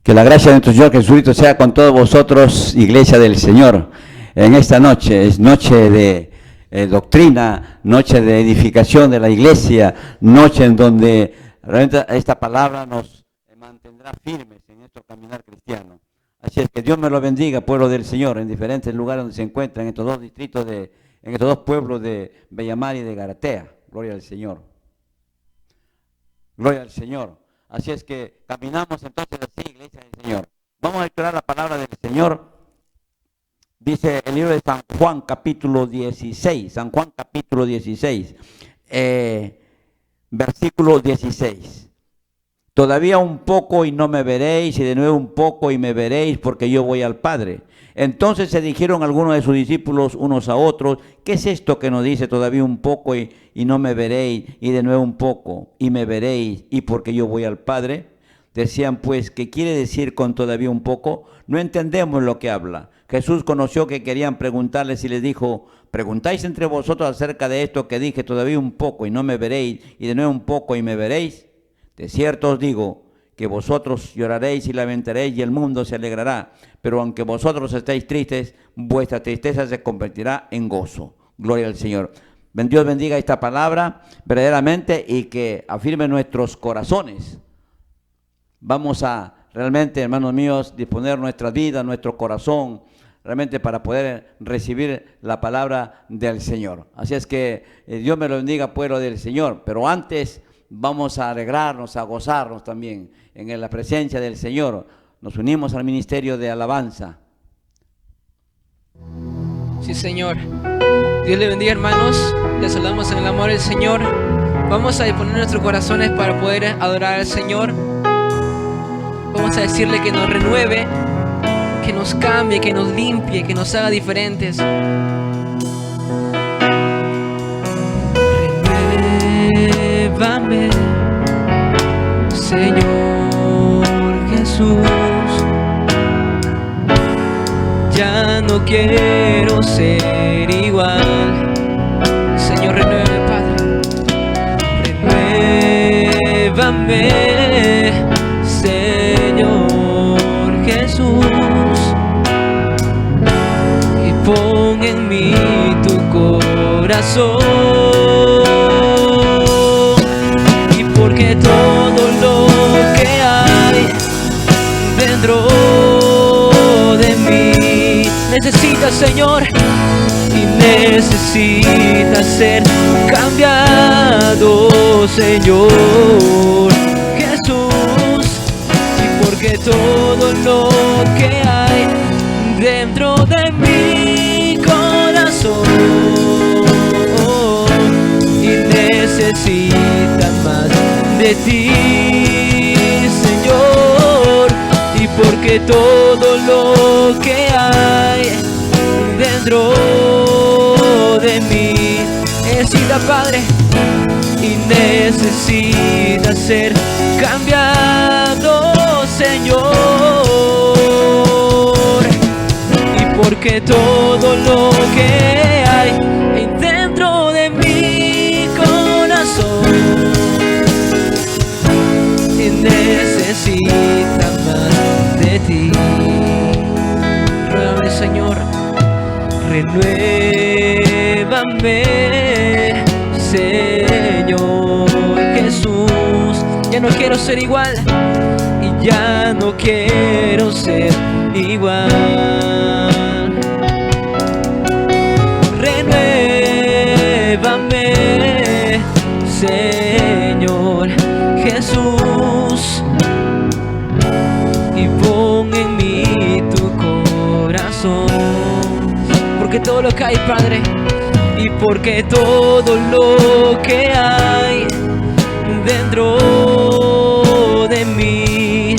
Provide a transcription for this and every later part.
Que la gracia de nuestro Señor Jesucristo sea con todos vosotros, iglesia del Señor. En esta noche, es noche de doctrina, noche de edificación de la iglesia, noche en donde realmente esta palabra nos mantendrá firmes en nuestro caminar cristiano. Así es que Dios me lo bendiga, pueblo del Señor, en diferentes lugares donde se encuentran, en estos dos distritos, en estos dos pueblos de Bellamar y de Garatea. Gloria al Señor. Gloria al Señor. Así es que caminamos entonces así, iglesia del Señor. Vamos a explorar la palabra del Señor. Dice el libro de San Juan capítulo 16, San Juan capítulo 16, versículo 16. Todavía un poco y no me veréis, y de nuevo un poco y me veréis, porque yo voy al Padre. Entonces se dijeron algunos de sus discípulos unos a otros, ¿qué es esto que nos dice todavía un poco y no me veréis, y de nuevo un poco y me veréis, y porque yo voy al Padre? Decían pues, ¿qué quiere decir con todavía un poco? No entendemos lo que habla. Jesús conoció que querían preguntarles y les dijo, ¿preguntáis entre vosotros acerca de esto que dije todavía un poco y no me veréis, y de nuevo un poco y me veréis? De cierto os digo que vosotros lloraréis y lamentaréis y el mundo se alegrará, pero aunque vosotros estéis tristes, vuestra tristeza se convertirá en gozo. Gloria al Señor. Dios bendiga esta palabra verdaderamente y que afirme nuestros corazones. Vamos a realmente, hermanos míos, disponer nuestra vida, nuestro corazón, realmente para poder recibir la palabra del Señor. Así es que Dios me lo bendiga, pueblo del Señor. Pero antes vamos a alegrarnos, a gozarnos también en la presencia del Señor. Nos unimos al ministerio de alabanza. Sí, Señor. Dios le bendiga, hermanos. Les saludamos en el amor del Señor. Vamos a disponer nuestros corazones para poder adorar al Señor. Vamos a decirle que nos renueve, que nos cambie, que nos limpie, que nos haga diferentes. Renuévame, Señor Jesús. Ya no quiero ser igual. Señor, renuévame, Padre. Renuévame, Señor Jesús, y pon en mí tu corazón, y porque todo lo que hay dentro de mí necesita, Señor, y necesita ser cambiado, Señor Jesús, y porque todo lo que hay dentro de mi corazón y necesita más de ti, Señor, y porque todo lo que hay dentro de mí necesita, Padre, y necesita ser cambiado, Señor, y porque todo lo que hay dentro de mi corazón necesita más de ti. Ruégame, Señor, renuévame, Señor Jesús. Ya no quiero ser igual, y ya no quiero ser igual. Renuévame, Señor Jesús, y pon en mí tu corazón, porque todo lo que hay, Padre, y porque todo lo que hay dentro de mí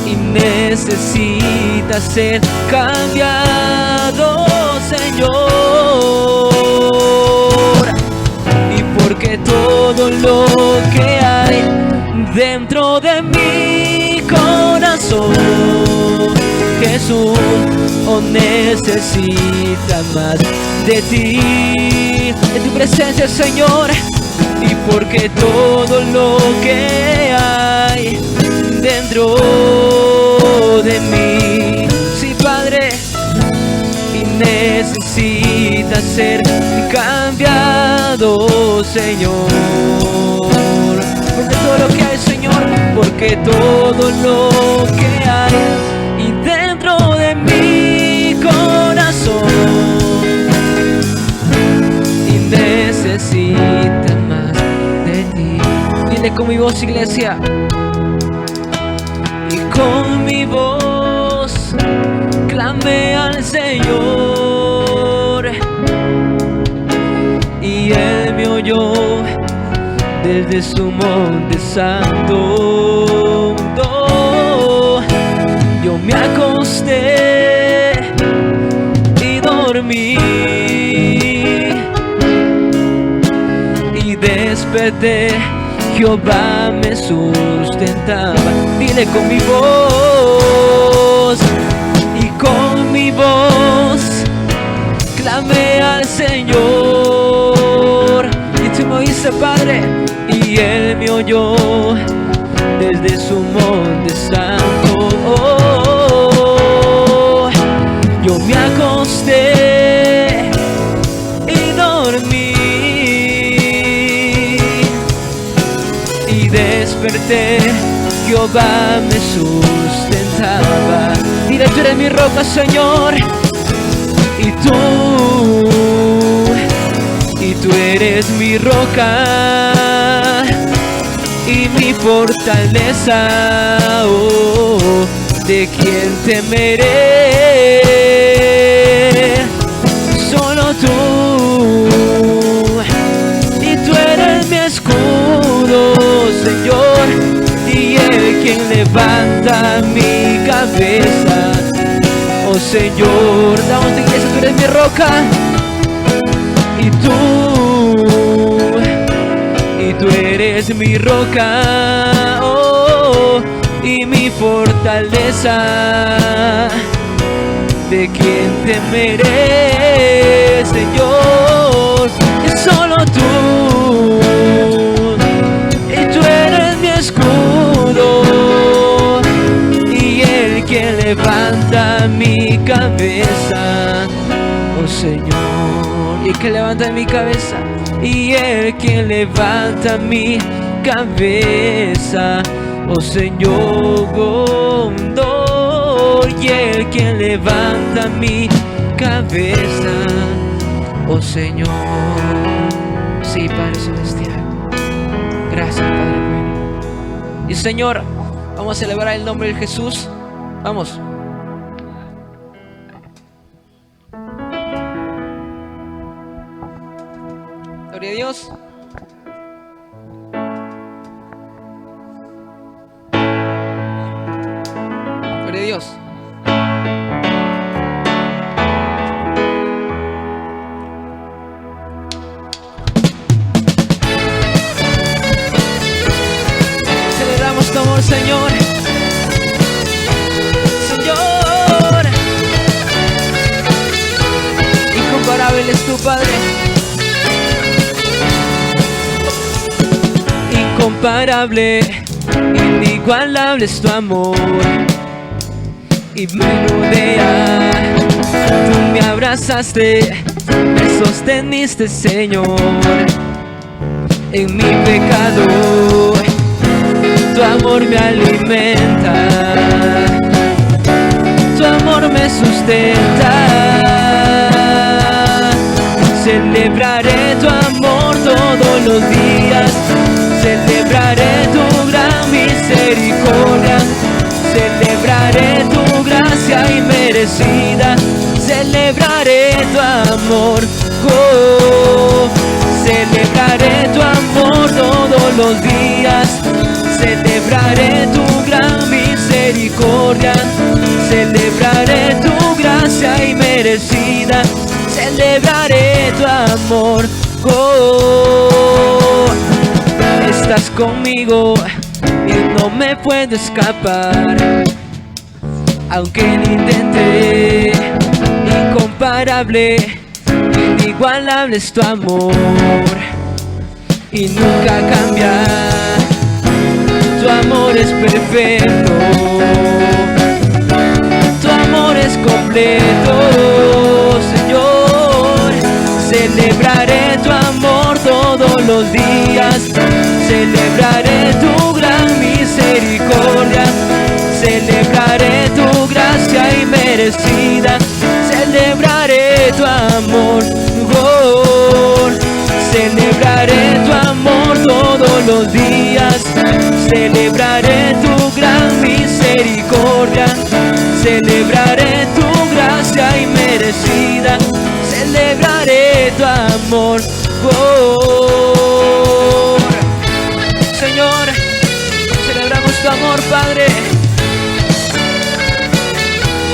y necesita ser cambiado, Señor, y porque todo lo que hay dentro de mi corazón, Jesús, oh, necesita más de ti, de tu presencia, Señor, y porque todo lo que hay dentro dentro de mí. Sí, Padre, y necesita ser cambiado, Señor. Porque todo lo que hay, Señor, porque todo lo que hay y dentro de mi corazón y necesita más de ti. Dile con mi voz, iglesia. Y con mi voz clamé al Señor y Él me oyó desde su monte santo. Yo me acosté y dormí y desperté, Jehová me sustentaba. Dile con mi voz, y con mi voz clamé al Señor. Y tú me oíste, Padre, y Él me oyó desde su monte santo. Yo me acosté y dormí y desperté, Jehová me sustentaba. Dile, tú eres mi roca, Señor, y tú eres mi roca y mi fortaleza. Oh, ¿de quién temeré? Solo tú. Y tú eres mi escudo, Señor, y el quien levanta mi cabeza. Oh Señor, damos de iglesia, tú eres mi roca y tú eres mi roca, oh, y mi fortaleza. ¿De quién temeré, Señor? Es solo tú. Y tú eres mi escudo y el que levanta mi cabeza. Oh Señor, y el que levanta mi cabeza, y el que levanta mi cabeza. Oh Señor, y el que levanta mi cabeza. Oh Señor, sí, Padre Celestial, gracias, Padre bueno. Y Señor, vamos a celebrar el nombre de Jesús. Vamos. Gloria a Dios. Gloria a Dios. Celebramos tu amor, Señor. Señor, incomparable es tu Padre. Incomparable, inigualable es tu amor y me rodea. Tú me abrazaste, me sosteniste, Señor, en mi pecado. Tu amor me alimenta, tu amor me sustenta. Celebraré tu amor todos los días, celebraré tu gran misericordia, celebraré tu gracia inmerecida, celebraré tu amor, oh, celebraré tu amor todos los días, celebraré tu gran misericordia, celebraré tu gracia inmerecida, celebraré tu amor, oh. Estás conmigo y no me puedo escapar, aunque lo intenté. Incomparable, inigualable es tu amor y nunca cambia. tu amor es perfecto, tu amor es completo, Señor. Celebraré tu amor todos los días, celebraré tu gran misericordia, celebraré tu gracia inmerecida, celebraré tu amor, oh, celebraré tu amor todos los días, celebraré tu gran misericordia, celebraré tu gracia inmerecida, celebraré tu amor, oh. Señor, celebramos tu amor, Padre.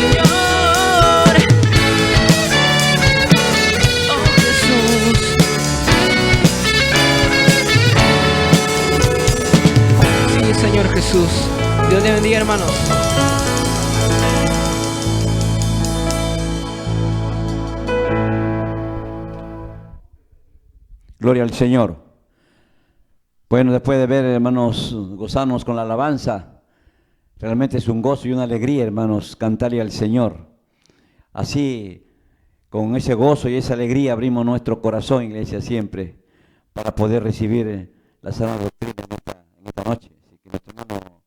Señor, oh Jesús. Sí, Señor Jesús. Dios le bendiga, hermanos. Gloria al Señor. Bueno, después de ver, hermanos, gozarnos con la alabanza, realmente es un gozo y una alegría, hermanos, cantarle al Señor. Así, con ese gozo y esa alegría abrimos nuestro corazón, iglesia, siempre, para poder recibir la sana doctrina en esta noche. Así que nuestro hermano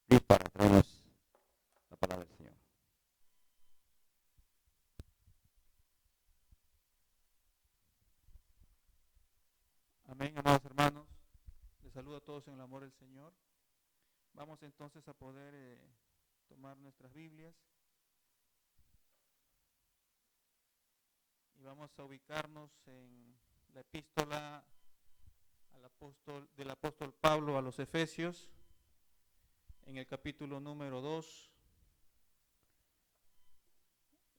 Luis para traernos la palabra del Señor. Amén, amados hermanos. Les saludo a todos en el amor del Señor. Vamos entonces a poder tomar nuestras Biblias y vamos a ubicarnos en la epístola del apóstol Pablo a los Efesios, en el capítulo número 2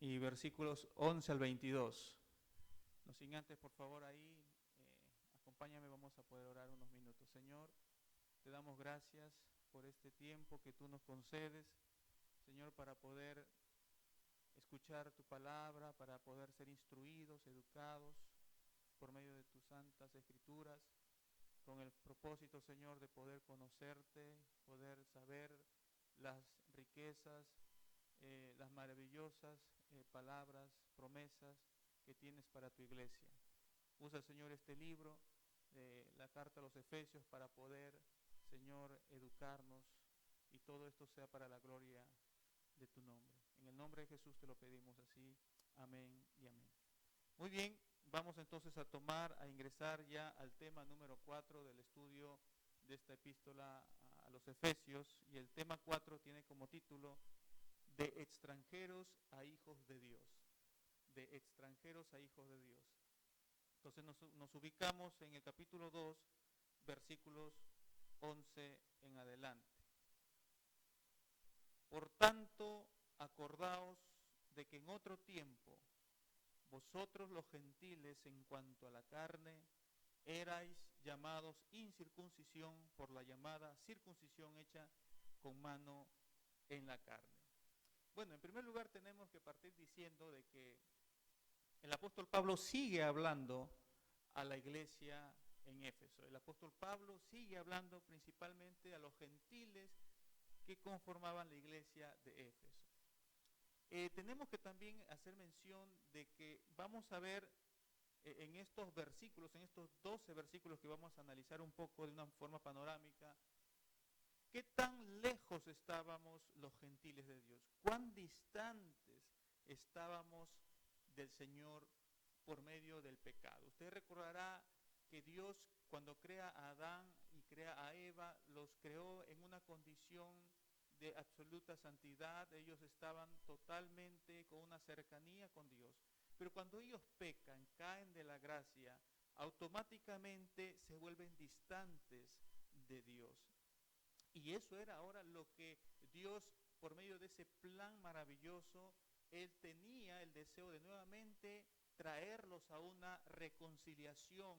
y versículos 11 al 22. No sin antes, por favor, ahí acompáñame, vamos a poder orar unos minutos. Señor, te damos gracias por este tiempo que tú nos concedes, Señor, para poder escuchar tu palabra, para poder ser instruidos, educados por medio de tus santas escrituras, con el propósito, Señor, de poder conocerte, poder saber las riquezas, las maravillosas palabras, promesas que tienes para tu iglesia. Usa, Señor, este libro, la carta a los Efesios, para poder, Señor, educarnos, y todo esto sea para la gloria de tu nombre. En el nombre de Jesús te lo pedimos así. Amén y amén. Muy bien, vamos entonces a ingresar ya al tema número 4 del estudio de esta epístola a los Efesios, y el tema 4 tiene como título De extranjeros a hijos de Dios. De extranjeros a hijos de Dios. Entonces nos ubicamos en el capítulo 2, versículos 11 en adelante. Por tanto, acordaos de que en otro tiempo vosotros los gentiles, en cuanto a la carne, erais llamados incircuncisión por la llamada circuncisión hecha con mano en la carne. Bueno, en primer lugar tenemos que partir diciendo de que el apóstol Pablo sigue hablando a la iglesia en Éfeso. El apóstol Pablo sigue hablando principalmente a los gentiles que conformaban la iglesia de Éfeso. Tenemos que también hacer mención de que vamos a ver en estos versículos, en estos 12 versículos que vamos a analizar un poco de una forma panorámica, qué tan lejos estábamos los gentiles de Dios, cuán distantes estábamos del Señor por medio del pecado. Usted recordará que Dios, cuando crea a Adán y crea a Eva, los creó en una condición de absoluta santidad. Ellos estaban totalmente con una cercanía con Dios. Pero cuando ellos pecan, caen de la gracia, automáticamente se vuelven distantes de Dios. Y eso era ahora lo que Dios, por medio de ese plan maravilloso, Él tenía el deseo de nuevamente traerlos a una reconciliación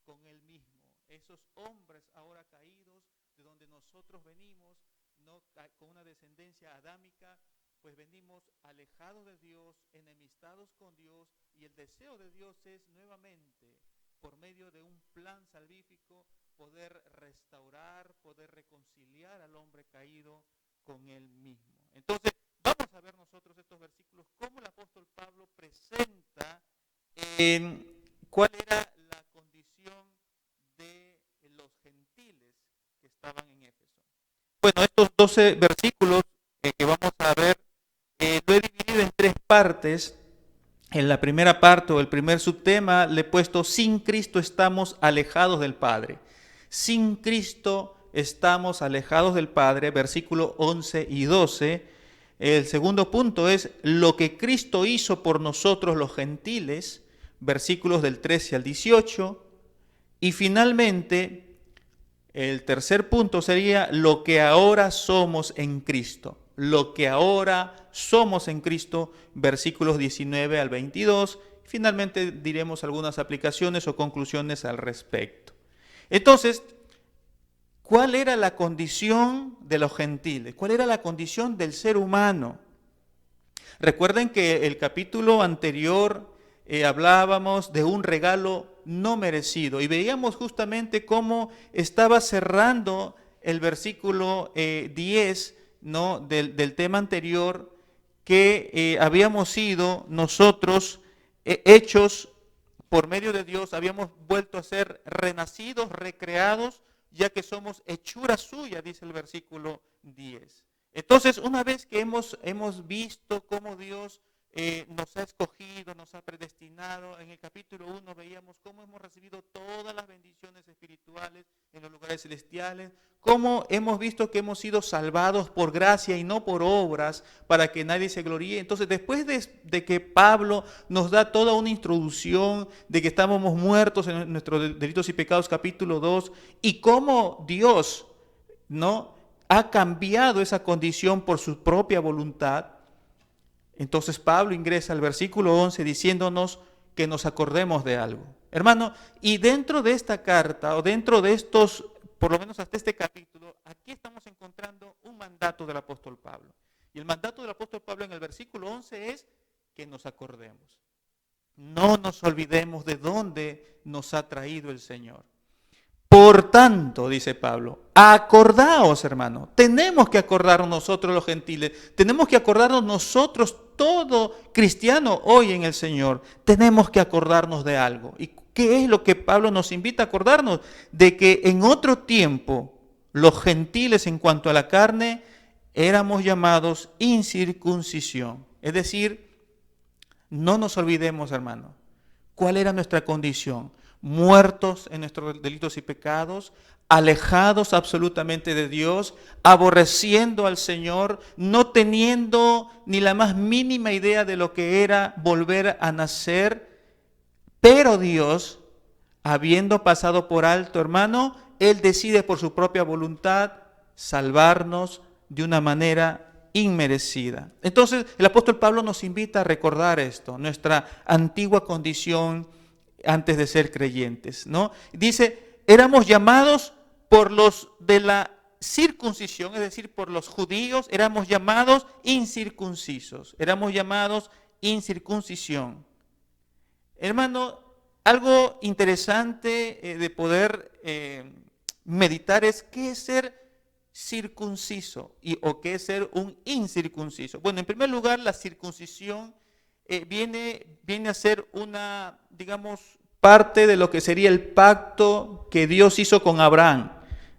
con Él mismo. Esos hombres ahora caídos, de donde nosotros venimos, no con una descendencia adámica, pues venimos alejados de Dios, enemistados con Dios, y el deseo de Dios es nuevamente por medio de un plan salvífico, poder restaurar, poder reconciliar al hombre caído con él mismo. Entonces, vamos a ver nosotros estos versículos, cómo el apóstol Pablo presenta cuál era la condición de los gentiles que estaban en Éfeso. Bueno, estos 12 versículos que vamos a ver, lo he dividido en 3 partes. En la primera parte o el primer subtema le he puesto: sin Cristo estamos alejados del Padre. Sin Cristo estamos alejados del Padre, versículos 11 y 12. El segundo punto es lo que Cristo hizo por nosotros los gentiles, versículos del 13 al 18. Y finalmente, el tercer punto sería lo que ahora somos en Cristo. Lo que ahora somos en Cristo, versículos 19 al 22. Finalmente diremos algunas aplicaciones o conclusiones al respecto. Entonces, ¿cuál era la condición de los gentiles? ¿Cuál era la condición del ser humano? Recuerden que el capítulo anterior hablábamos de un regalo no merecido y veíamos justamente cómo estaba cerrando el versículo 10, ¿no? del tema anterior, que habíamos sido nosotros hechos por medio de Dios, habíamos vuelto a ser renacidos, recreados, ya que somos hechura suya, dice el versículo 10. Entonces, una vez que hemos visto cómo Dios nos ha escogido, nos ha predestinado, en el capítulo 1 veíamos cómo hemos recibido todas las bendiciones espirituales en los lugares celestiales, cómo hemos visto que hemos sido salvados por gracia y no por obras, para que nadie se gloríe. Entonces, después de que Pablo nos da toda una introducción de que estábamos muertos en nuestros delitos y pecados, capítulo 2, y cómo Dios, ¿no?, ha cambiado esa condición por su propia voluntad, entonces Pablo ingresa al versículo 11 diciéndonos que nos acordemos de algo. Hermano, y dentro de esta carta, o dentro de estos, por lo menos hasta este capítulo, aquí estamos encontrando un mandato del apóstol Pablo. Y el mandato del apóstol Pablo en el versículo 11 es que nos acordemos. No nos olvidemos de dónde nos ha traído el Señor. Por tanto, dice Pablo, acordaos, hermano. Tenemos que acordarnos nosotros los gentiles. Tenemos que acordarnos nosotros, todo cristiano hoy en el Señor. Tenemos que acordarnos de algo. ¿Y qué es lo que Pablo nos invita a acordarnos? De que en otro tiempo, los gentiles en cuanto a la carne, éramos llamados incircuncisión. Es decir, no nos olvidemos, hermano, cuál era nuestra condición. Muertos en nuestros delitos y pecados, alejados absolutamente de Dios, aborreciendo al Señor, no teniendo ni la más mínima idea de lo que era volver a nacer, pero Dios, habiendo pasado por alto, hermano, Él decide por su propia voluntad salvarnos de una manera inmerecida. Entonces, el apóstol Pablo nos invita a recordar esto, nuestra antigua condición antes de ser creyentes, ¿no? Dice, éramos llamados por los de la circuncisión, es decir, por los judíos, éramos llamados incircuncisos, éramos llamados incircuncisión. Hermano, algo interesante de poder meditar es qué es ser circunciso o qué es ser un incircunciso. Bueno, en primer lugar, la circuncisión viene a ser una, digamos, parte de lo que sería el pacto que Dios hizo con Abraham,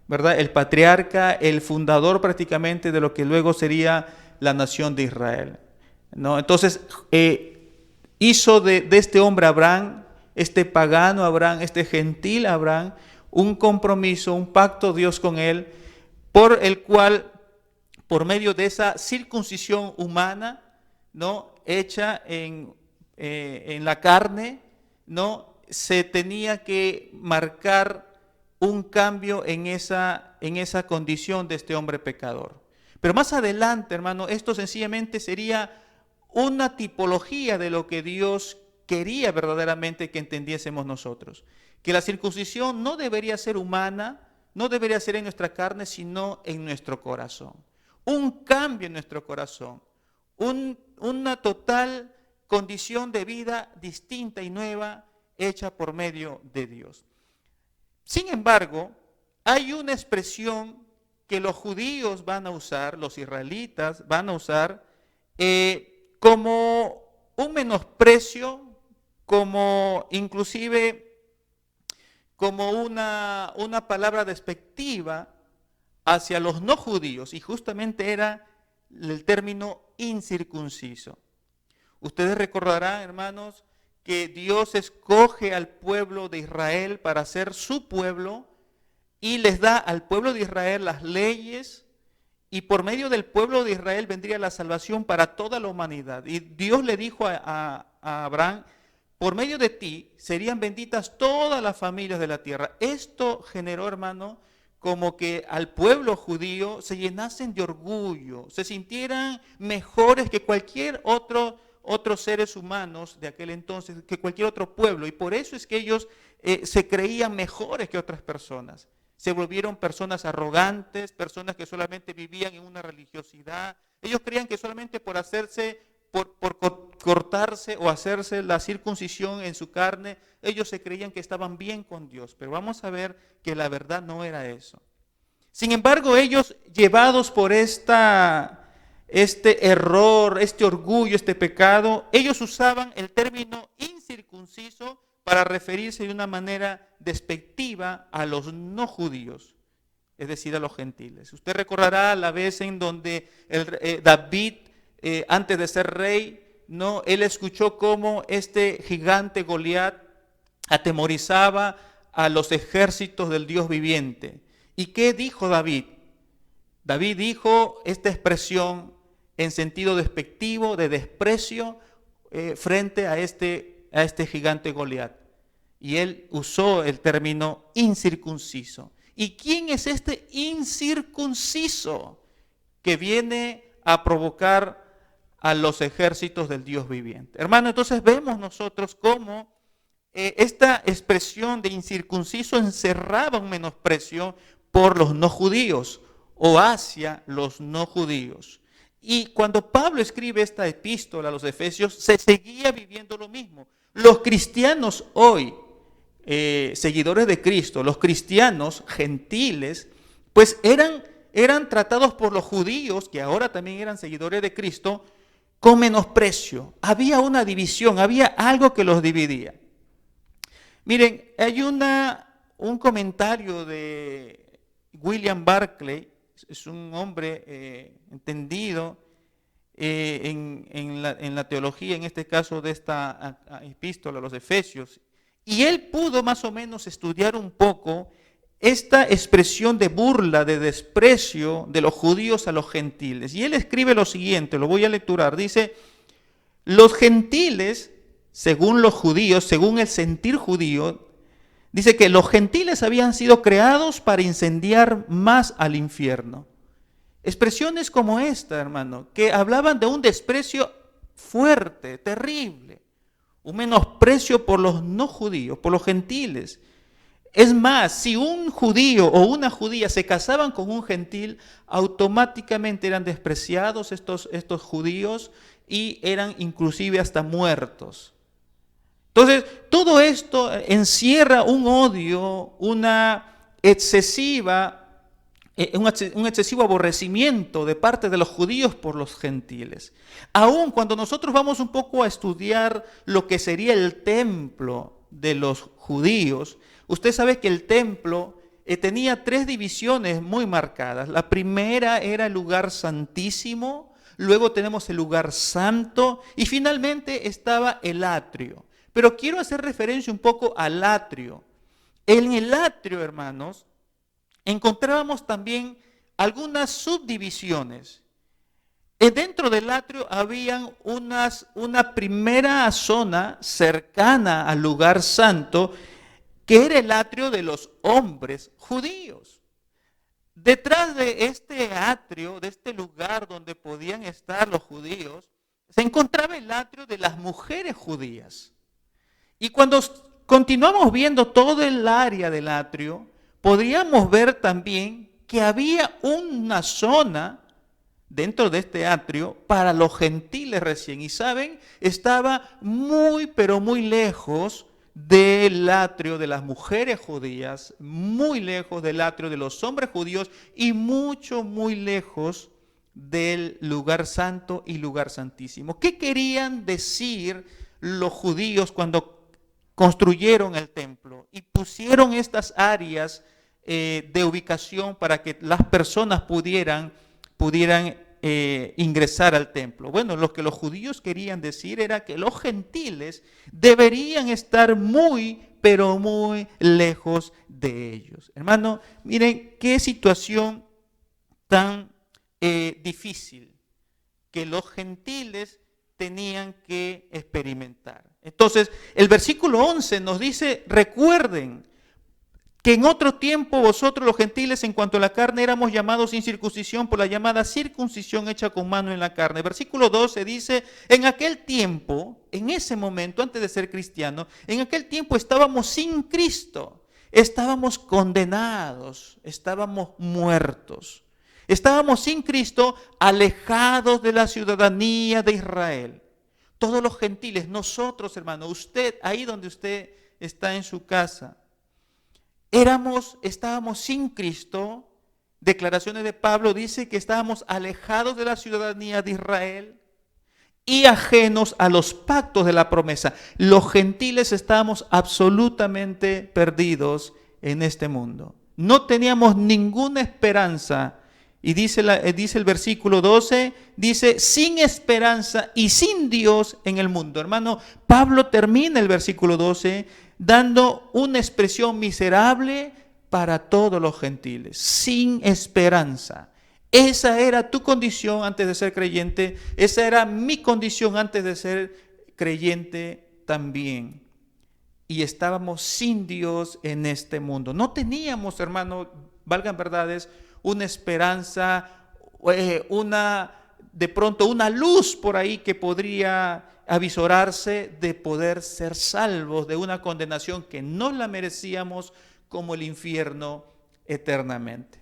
¿verdad? El patriarca, el fundador prácticamente de lo que luego sería la nación de Israel, ¿no? Entonces, hizo de este hombre Abraham, este pagano Abraham, este gentil Abraham, un compromiso, un pacto Dios con él, por el cual, por medio de esa circuncisión humana, ¿no?, hecha en la carne, ¿no?, se tenía que marcar un cambio en esa condición de este hombre pecador. Pero más adelante, hermano, esto sencillamente sería una tipología de lo que Dios quería verdaderamente que entendiésemos nosotros. Que la circuncisión no debería ser humana, no debería ser en nuestra carne, sino en nuestro corazón. Un cambio en nuestro corazón. Una total condición de vida distinta y nueva hecha por medio de Dios. Sin embargo, hay una expresión que los judíos van a usar, los israelitas van a usar, como un menosprecio, como inclusive como una palabra despectiva hacia los no judíos, y justamente era el término incircunciso. Ustedes recordarán, hermanos, que Dios escoge al pueblo de Israel para ser su pueblo y les da al pueblo de Israel las leyes, y por medio del pueblo de Israel vendría la salvación para toda la humanidad. Y Dios le dijo a Abraham: por medio de ti serían benditas todas las familias de la tierra. Esto generó, hermano, como que al pueblo judío se llenasen de orgullo, se sintieran mejores que cualquier otros seres humanos de aquel entonces, que cualquier otro pueblo. Y por eso es que ellos se creían mejores que otras personas. Se volvieron personas arrogantes, personas que solamente vivían en una religiosidad. Ellos creían que solamente por cortarse o hacerse la circuncisión en su carne, ellos se creían que estaban bien con Dios. Pero vamos a ver que la verdad no era eso. Sin embargo, ellos, llevados por este error, este orgullo, este pecado, ellos usaban el término incircunciso para referirse de una manera despectiva a los no judíos, es decir, a los gentiles. Usted recordará la vez en donde David, antes de ser rey, ¿no?, él escuchó cómo este gigante Goliat atemorizaba a los ejércitos del Dios viviente. ¿Y qué dijo David? David dijo esta expresión en sentido despectivo, de desprecio, frente a este gigante Goliat. Y él usó el término incircunciso. ¿Y quién es este incircunciso que viene a provocar a los ejércitos del Dios viviente? Hermano, entonces vemos nosotros cómo esta expresión de incircunciso encerraba un menosprecio por los no judíos o hacia los no judíos. Y cuando Pablo escribe esta epístola a los Efesios, se seguía viviendo lo mismo. Los cristianos hoy, seguidores de Cristo, los cristianos gentiles, pues eran tratados por los judíos, que ahora también eran seguidores de Cristo, con menosprecio. Había una división, había algo que los dividía. Miren, hay un comentario de William Barclay, es un hombre entendido en la teología, en este caso de esta epístola a los Efesios, y él pudo más o menos estudiar un poco esta expresión de burla, de desprecio de los judíos a los gentiles. Y él escribe lo siguiente, lo voy a lecturar, dice: los gentiles, según los judíos, según el sentir judío, dice que los gentiles habían sido creados para incendiar más al infierno. Expresiones como esta, hermano, que hablaban de un desprecio fuerte, terrible, un menosprecio por los no judíos, por los gentiles. Es más, si un judío o una judía se casaban con un gentil, automáticamente eran despreciados estos judíos y eran inclusive hasta muertos. Entonces, todo esto encierra un odio, un excesivo aborrecimiento de parte de los judíos por los gentiles. Aún cuando nosotros vamos un poco a estudiar lo que sería el templo de los judíos, usted sabe que el templo tenía 3 divisiones muy marcadas. La primera era el lugar santísimo, luego tenemos el lugar santo y finalmente estaba el atrio. Pero quiero hacer referencia un poco al atrio. En el atrio, hermanos, encontrábamos también algunas subdivisiones. Dentro del atrio había una primera zona cercana al lugar santo, que era el atrio de los hombres judíos. Detrás de este atrio, de este lugar donde podían estar los judíos, se encontraba el atrio de las mujeres judías. Y cuando continuamos viendo todo el área del atrio, podríamos ver también que había una zona dentro de este atrio para los gentiles recién. Y saben, estaba muy, pero muy lejos del atrio de las mujeres judías, muy lejos del atrio de los hombres judíos y mucho, muy lejos del lugar santo y lugar santísimo. ¿Qué querían decir los judíos cuando construyeron el templo y pusieron estas áreas de ubicación para que las personas pudieran ingresar al templo? Bueno, lo que los judíos querían decir era que los gentiles deberían estar muy, pero muy lejos de ellos. Hermano, miren qué situación tan difícil que los gentiles tenían que experimentar. Entonces, el versículo 11 nos dice: recuerden que en otro tiempo vosotros los gentiles en cuanto a la carne éramos llamados incircuncisión por la llamada circuncisión hecha con mano en la carne. Versículo 12 dice: en aquel tiempo, en ese momento, antes de ser cristianos, en aquel tiempo estábamos sin Cristo, estábamos condenados, estábamos muertos. Estábamos sin Cristo, alejados de la ciudadanía de Israel. Todos los gentiles, nosotros, hermano, usted, ahí donde usted está en su casa, estábamos sin Cristo. Declaraciones de Pablo dice que estábamos alejados de la ciudadanía de Israel y ajenos a los pactos de la promesa. Los gentiles estábamos absolutamente perdidos en este mundo. No teníamos ninguna esperanza. Y dice el versículo 12, dice: sin esperanza y sin Dios en el mundo. Hermano, Pablo termina el versículo 12 dando una expresión miserable para todos los gentiles. Sin esperanza. Esa era tu condición antes de ser creyente. Esa era mi condición antes de ser creyente también. Y estábamos sin Dios en este mundo. No teníamos, hermano, valgan verdades, una esperanza, de pronto una luz por ahí que podría avisorarse de poder ser salvos de una condenación que no la merecíamos, como el infierno eternamente.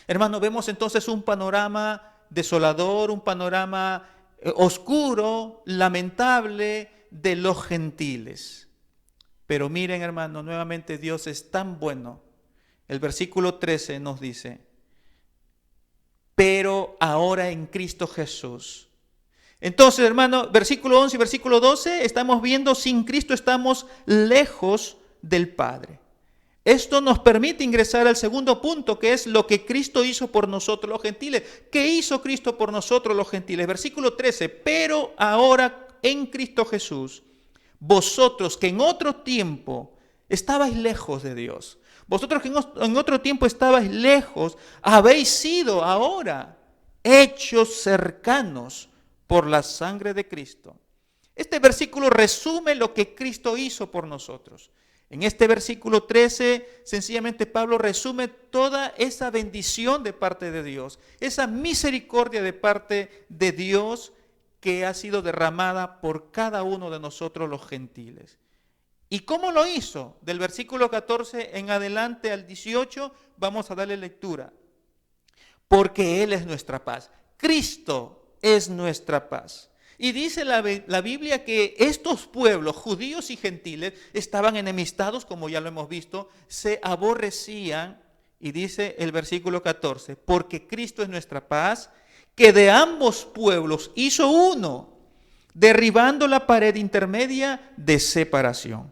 Hermano, vemos entonces un panorama desolador, un panorama oscuro, lamentable de los gentiles. Pero miren, hermano, nuevamente Dios es tan bueno. El versículo 13 nos dice: pero ahora en Cristo Jesús. Entonces, hermano, versículo 11 y versículo 12, estamos viendo, sin Cristo estamos lejos del Padre. Esto nos permite ingresar al segundo punto, que es lo que Cristo hizo por nosotros los gentiles. ¿Qué hizo Cristo por nosotros los gentiles? Versículo 13, pero ahora en Cristo Jesús, vosotros que en otro tiempo estabais lejos de Dios, vosotros que en otro tiempo estabais lejos, habéis sido ahora hechos cercanos por la sangre de Cristo. Este versículo resume lo que Cristo hizo por nosotros. En este versículo 13, sencillamente Pablo resume toda esa bendición de parte de Dios, esa misericordia de parte de Dios que ha sido derramada por cada uno de nosotros los gentiles. ¿Y cómo lo hizo? Del versículo 14 en adelante al 18 vamos a darle lectura. Porque Él es nuestra paz. Cristo es nuestra paz. Y dice la Biblia que estos pueblos, judíos y gentiles, estaban enemistados, como ya lo hemos visto, se aborrecían. Y dice el versículo 14, porque Cristo es nuestra paz, que de ambos pueblos hizo uno, derribando la pared intermedia de separación,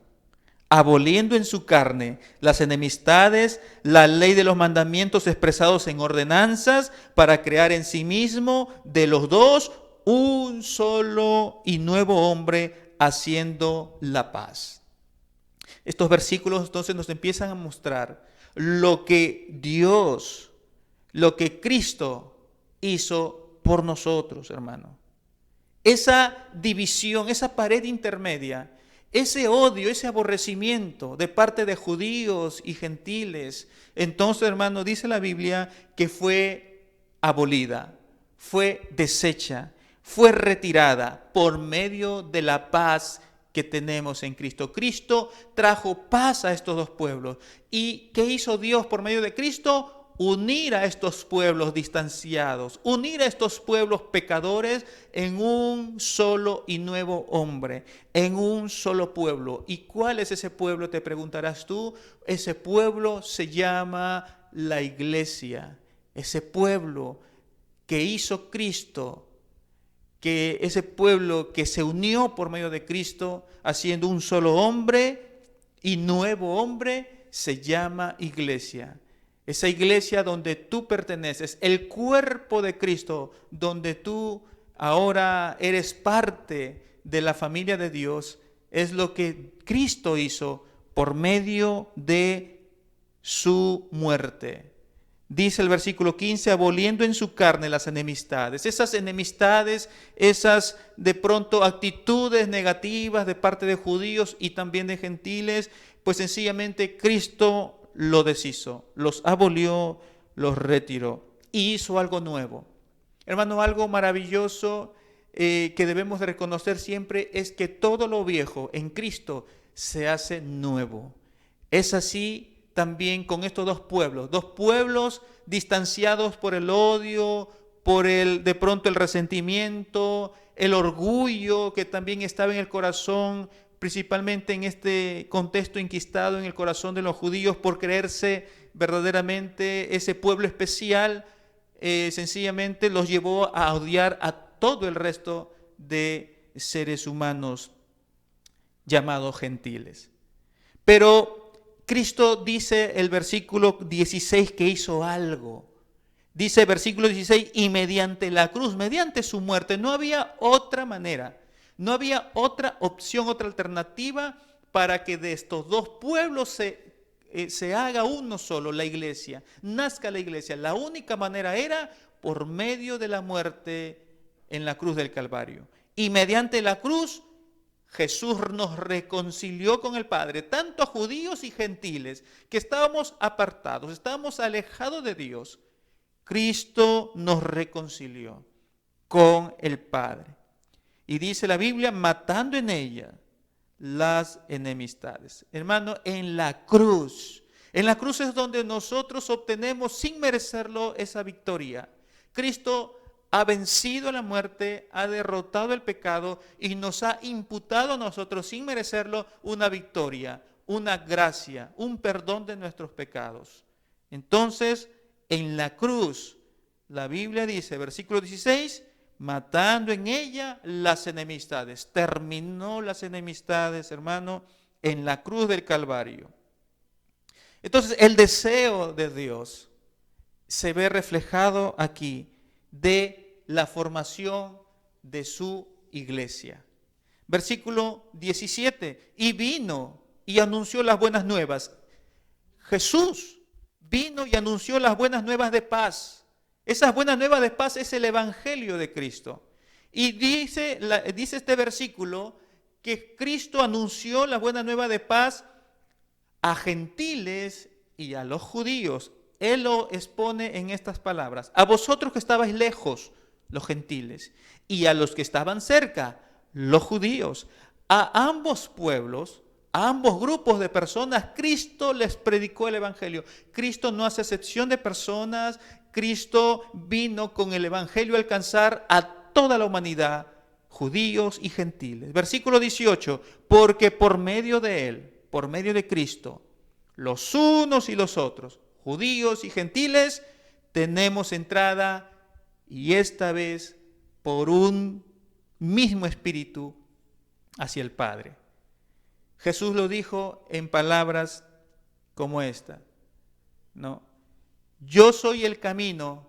aboliendo en su carne las enemistades, la ley de los mandamientos expresados en ordenanzas, para crear en sí mismo de los dos un solo y nuevo hombre, haciendo la paz. Estos versículos entonces nos empiezan a mostrar lo que Dios, lo que Cristo hizo por nosotros, hermano. Esa división, esa pared intermedia, ese odio, ese aborrecimiento de parte de judíos y gentiles, entonces, hermano, dice la Biblia que fue abolida, fue deshecha, fue retirada por medio de la paz que tenemos en Cristo. Cristo trajo paz a estos dos pueblos. ¿Y qué hizo Dios por medio de Cristo? unir a estos pueblos distanciados, unir a estos pueblos pecadores en un solo y nuevo hombre, en un solo pueblo. ¿Y cuál es ese pueblo? Te preguntarás tú. Ese pueblo se llama la iglesia. Ese pueblo que hizo Cristo, que ese pueblo que se unió por medio de Cristo, haciendo un solo hombre y nuevo hombre, se llama iglesia. Esa iglesia donde tú perteneces, el cuerpo de Cristo, donde tú ahora eres parte de la familia de Dios, es lo que Cristo hizo por medio de su muerte. Dice el versículo 15, aboliendo en su carne las enemistades. Esas enemistades, esas de pronto actitudes negativas de parte de judíos y también de gentiles, pues sencillamente Cristo lo deshizo, los abolió, los retiró y hizo algo nuevo. Hermano, algo maravilloso que debemos de reconocer siempre es que todo lo viejo en Cristo se hace nuevo. Es así también con estos dos pueblos distanciados por el odio, por de pronto el resentimiento, el orgullo que también estaba en el corazón, principalmente en este contexto enquistado en el corazón de los judíos por creerse verdaderamente ese pueblo especial, sencillamente los llevó a odiar a todo el resto de seres humanos llamados gentiles. Pero Cristo dice el versículo 16 que hizo algo. Dice el versículo 16, y mediante la cruz, mediante su muerte, no había otra manera, no había otra opción, otra alternativa para que de estos dos pueblos se haga uno solo, la iglesia, nazca la iglesia. La única manera era por medio de la muerte en la cruz del Calvario. Y mediante la cruz, Jesús nos reconcilió con el Padre, tanto a judíos y gentiles, que estábamos apartados, estábamos alejados de Dios. Cristo nos reconcilió con el Padre. Y dice la Biblia, matando en ella las enemistades. Hermano, en la cruz es donde nosotros obtenemos sin merecerlo esa victoria. Cristo ha vencido a la muerte, ha derrotado el pecado y nos ha imputado a nosotros sin merecerlo una victoria, una gracia, un perdón de nuestros pecados. Entonces, en la cruz, la Biblia dice, versículo 16, matando en ella las enemistades. Terminó las enemistades, hermano, en la cruz del Calvario. Entonces, el deseo de Dios se ve reflejado aquí de la formación de su iglesia. Versículo 17, y vino y anunció las buenas nuevas. Jesús vino y anunció las buenas nuevas de paz. Esas buenas nuevas de paz es el evangelio de Cristo. Y dice este versículo que Cristo anunció las buenas nuevas de paz a gentiles y a los judíos. Él lo expone en estas palabras. A vosotros que estabais lejos, los gentiles, y a los que estaban cerca, los judíos. A ambos pueblos, a ambos grupos de personas, Cristo les predicó el evangelio. Cristo no hace excepción de personas. Cristo vino con el evangelio a alcanzar a toda la humanidad, judíos y gentiles. Versículo 18, porque por medio de él, por medio de Cristo, los unos y los otros, judíos y gentiles, tenemos entrada, y esta vez por un mismo espíritu, hacia el Padre. Jesús lo dijo en palabras como esta, ¿no? Yo soy el camino,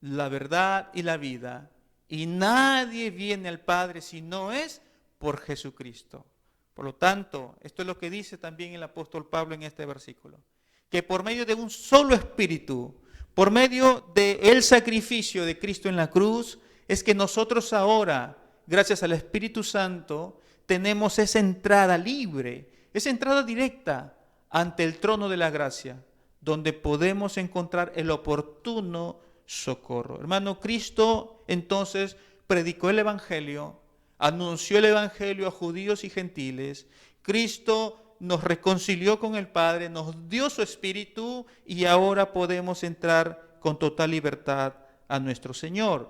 la verdad y la vida, y nadie viene al Padre si no es por Jesucristo. Por lo tanto, esto es lo que dice también el apóstol Pablo en este versículo, que por medio de un solo espíritu, por medio del sacrificio de Cristo en la cruz, es que nosotros ahora, gracias al Espíritu Santo, tenemos esa entrada libre, esa entrada directa ante el trono de la gracia, donde podemos encontrar el oportuno socorro. Hermano, Cristo entonces predicó el evangelio, anunció el evangelio a judíos y gentiles. Cristo nos reconcilió con el Padre, nos dio su Espíritu y ahora podemos entrar con total libertad a nuestro Señor.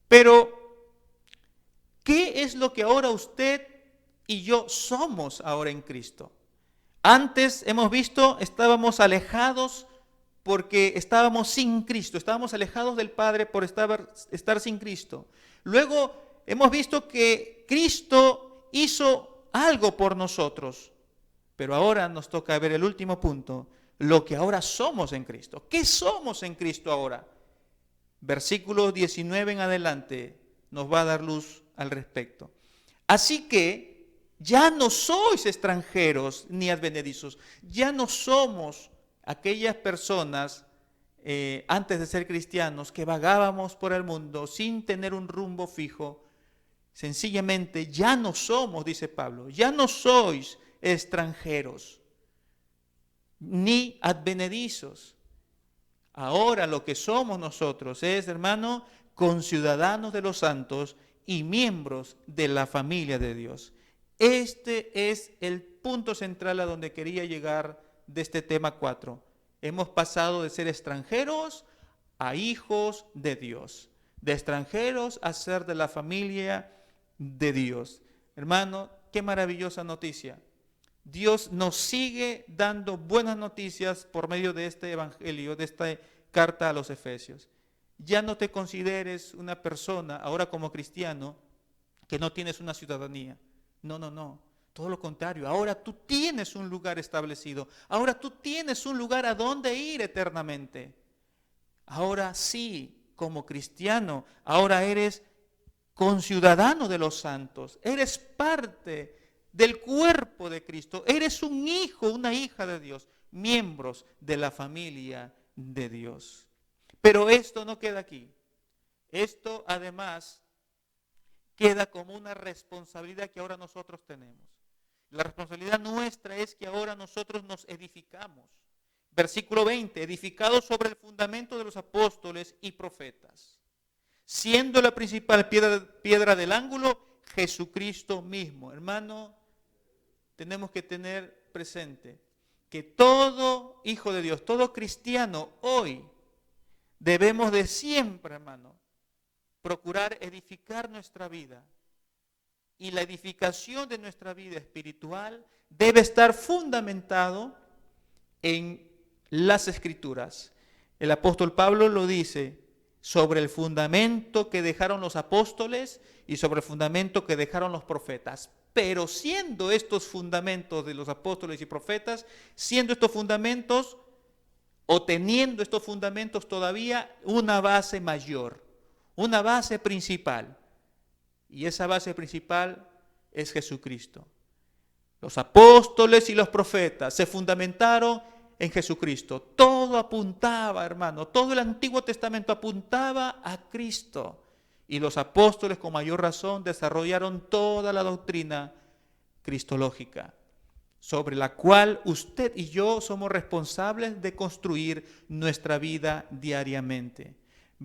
Pero, ¿qué es lo que ahora usted y yo somos ahora en Cristo? Antes hemos visto, estábamos alejados porque estábamos sin Cristo, estábamos alejados del Padre por estar sin Cristo. Luego hemos visto que Cristo hizo algo por nosotros, pero ahora nos toca ver el último punto, lo que ahora somos en Cristo. ¿Qué somos en Cristo ahora? Versículo 19 en adelante nos va a dar luz al respecto. Así que ya no sois extranjeros ni advenedizos, ya no somos aquellas personas antes de ser cristianos que vagábamos por el mundo sin tener un rumbo fijo. Sencillamente ya no somos, dice Pablo, ya no sois extranjeros ni advenedizos. Ahora lo que somos nosotros es, hermano, conciudadanos de los santos y miembros de la familia de Dios. Este es el punto central a donde quería llegar de este tema 4. Hemos pasado de ser extranjeros a hijos de Dios, de extranjeros a ser de la familia de Dios. Hermano, qué maravillosa noticia. Dios nos sigue dando buenas noticias por medio de este evangelio, de esta carta a los Efesios. Ya no te consideres una persona, ahora como cristiano, que no tienes una ciudadanía. No. Todo lo contrario, ahora tú tienes un lugar establecido. Ahora tú tienes un lugar a donde ir eternamente. Ahora sí, como cristiano, ahora eres conciudadano de los santos. Eres parte del cuerpo de Cristo. Eres un hijo, una hija de Dios. Miembros de la familia de Dios. Pero esto no queda aquí. Esto además queda como una responsabilidad que ahora nosotros tenemos. La responsabilidad nuestra es que ahora nosotros nos edificamos. Versículo 20, edificados sobre el fundamento de los apóstoles y profetas, siendo la principal piedra del ángulo Jesucristo mismo. Hermano, tenemos que tener presente que todo hijo de Dios, todo cristiano hoy, debemos de siempre, hermano, procurar edificar nuestra vida. Y la edificación de nuestra vida espiritual debe estar fundamentado en las Escrituras. El apóstol Pablo lo dice, sobre el fundamento que dejaron los apóstoles y sobre el fundamento que dejaron los profetas. Pero siendo estos fundamentos de los apóstoles y profetas, siendo estos fundamentos o teniendo estos fundamentos todavía una base mayor, una base principal. Y esa base principal es Jesucristo. Los apóstoles y los profetas se fundamentaron en Jesucristo. Todo apuntaba, hermano, todo el Antiguo Testamento apuntaba a Cristo. Y los apóstoles con mayor razón desarrollaron toda la doctrina cristológica, sobre la cual usted y yo somos responsables de construir nuestra vida diariamente.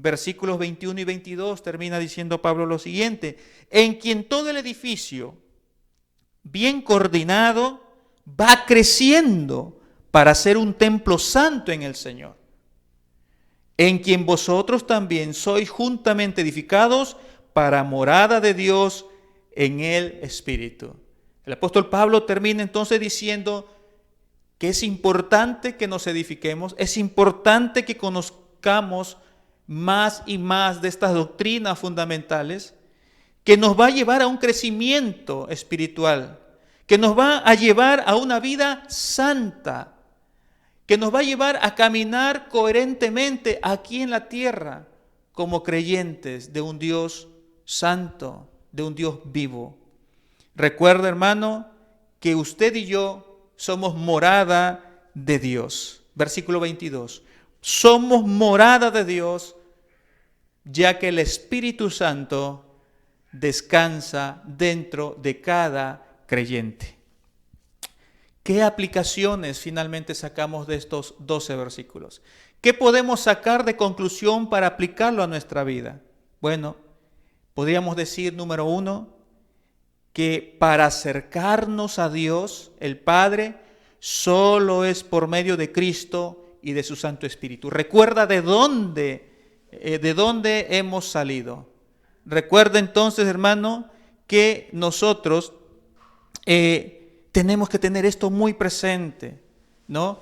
Versículos 21 y 22 termina diciendo Pablo lo siguiente: en quien todo el edificio, bien coordinado, va creciendo para ser un templo santo en el Señor, en quien vosotros también sois juntamente edificados para morada de Dios en el Espíritu. El apóstol Pablo termina entonces diciendo que es importante que nos edifiquemos, es importante que conozcamos más y más de estas doctrinas fundamentales, que nos va a llevar a un crecimiento espiritual, que nos va a llevar a una vida santa, que nos va a llevar a caminar coherentemente aquí en la tierra como creyentes de un Dios santo, de un Dios vivo. Recuerda, hermano, que usted y yo somos morada de Dios. Versículo 22. Somos morada de Dios, ya que el Espíritu Santo descansa dentro de cada creyente. ¿Qué aplicaciones finalmente sacamos de estos 12 versículos? ¿Qué podemos sacar de conclusión para aplicarlo a nuestra vida? Bueno, podríamos decir, número 1, que para acercarnos a Dios, el Padre, solo es por medio de Cristo y de su Santo Espíritu. Recuerda de dónde hemos salido. Recuerda entonces, hermano, que nosotros tenemos que tener esto muy presente, ¿no?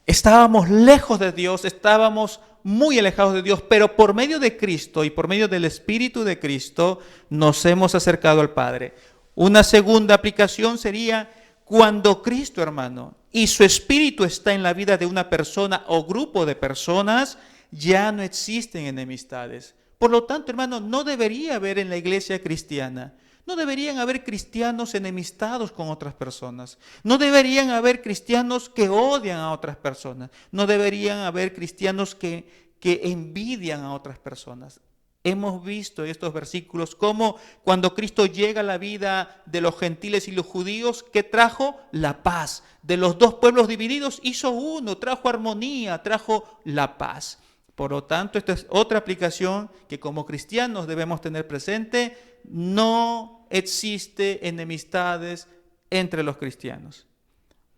Estábamos lejos de Dios, estábamos muy alejados de Dios, pero por medio de Cristo y por medio del Espíritu de Cristo nos hemos acercado al Padre. Una segunda aplicación sería cuando Cristo, hermano, y su Espíritu está en la vida de una persona o grupo de personas, ya no existen enemistades. Por lo tanto, hermano, no debería haber en la iglesia cristiana, no deberían haber cristianos enemistados con otras personas. No deberían haber cristianos que odian a otras personas. No deberían haber cristianos que envidian a otras personas. Hemos visto en estos versículos cómo cuando Cristo llega a la vida de los gentiles y los judíos, ¿qué trajo? La paz. De los dos pueblos divididos hizo uno, trajo armonía, trajo la paz. Por lo tanto, esta es otra aplicación que como cristianos debemos tener presente. No existe enemistades entre los cristianos.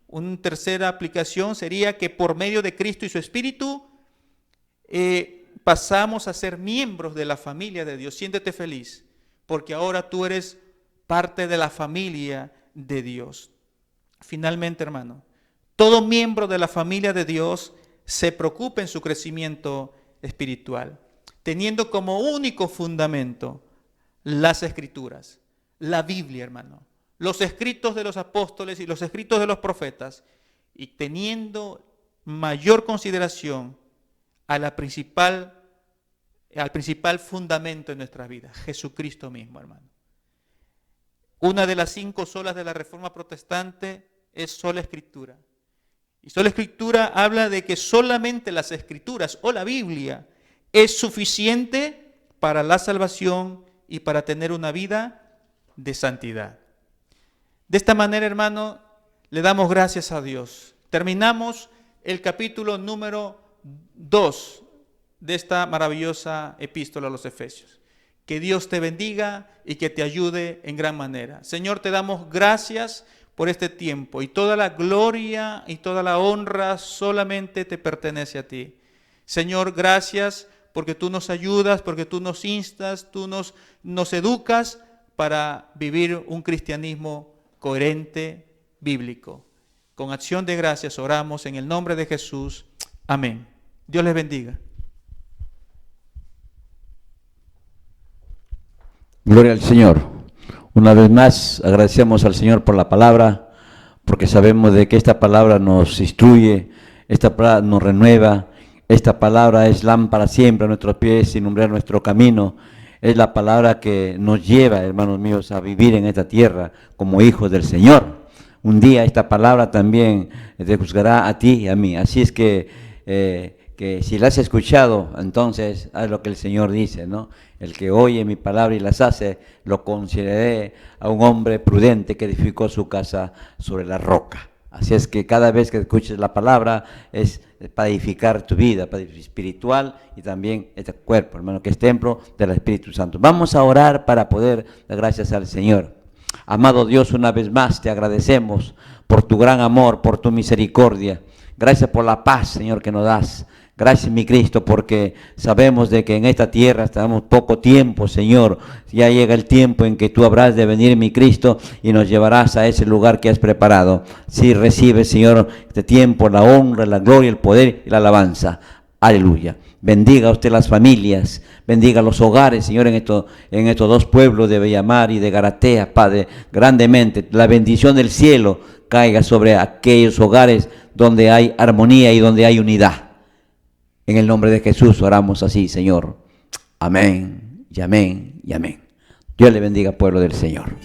Una tercera aplicación sería que por medio de Cristo y su Espíritu pasamos a ser miembros de la familia de Dios. Siéntete feliz, porque ahora tú eres parte de la familia de Dios. Finalmente, hermano, todo miembro de la familia de Dios se preocupa en su crecimiento espiritual, teniendo como único fundamento las Escrituras, la Biblia, hermano, los escritos de los apóstoles y los escritos de los profetas, y teniendo mayor consideración al principal fundamento de nuestra vida, Jesucristo mismo, hermano. Una de las 5 solas de la Reforma Protestante es sola Escritura. Y sola Escritura habla de que solamente las Escrituras o la Biblia es suficiente para la salvación y para tener una vida de santidad. De esta manera, hermano, le damos gracias a Dios. Terminamos el capítulo número 2 de esta maravillosa epístola a los Efesios. Que Dios te bendiga y que te ayude en gran manera. Señor, te damos gracias por este tiempo y toda la gloria y toda la honra solamente te pertenece a ti. Señor, gracias porque tú nos ayudas, porque tú nos instas, tú nos educas para vivir un cristianismo coherente, bíblico. Con acción de gracias oramos en el nombre de Jesús. Amén. Dios les bendiga. Gloria al Señor. Una vez más agradecemos al Señor por la palabra, porque sabemos de que esta palabra nos instruye, esta palabra nos renueva, esta palabra es lámpara siempre a nuestros pies y lumbrera nuestro camino. Es la palabra que nos lleva, hermanos míos, a vivir en esta tierra como hijos del Señor. Un día esta palabra también te juzgará a ti y a mí. Así es que si la has escuchado, entonces haz lo que el Señor dice, ¿no? El que oye mi palabra y las hace, lo consideraré a un hombre prudente que edificó su casa sobre la roca. Así es que cada vez que escuches la palabra es para edificar tu vida, para edificar espiritual y también este cuerpo, hermano, que es templo del Espíritu Santo. Vamos a orar para poder dar gracias al Señor. Amado Dios, una vez más te agradecemos por tu gran amor, por tu misericordia. Gracias por la paz, Señor, que nos das. Gracias, mi Cristo, porque sabemos de que en esta tierra estamos poco tiempo, Señor. Ya llega el tiempo en que tú habrás de venir, mi Cristo, y nos llevarás a ese lugar que has preparado. Si recibes, Señor, este tiempo, la honra, la gloria, el poder y la alabanza. Aleluya. Bendiga a usted las familias, bendiga los hogares, Señor, en estos 2 pueblos de Bellamar y de Garatea, Padre, grandemente. La bendición del cielo caiga sobre aquellos hogares donde hay armonía y donde hay unidad. En el nombre de Jesús oramos así, Señor. Amén, y amén, y amén. Dios le bendiga, pueblo del Señor.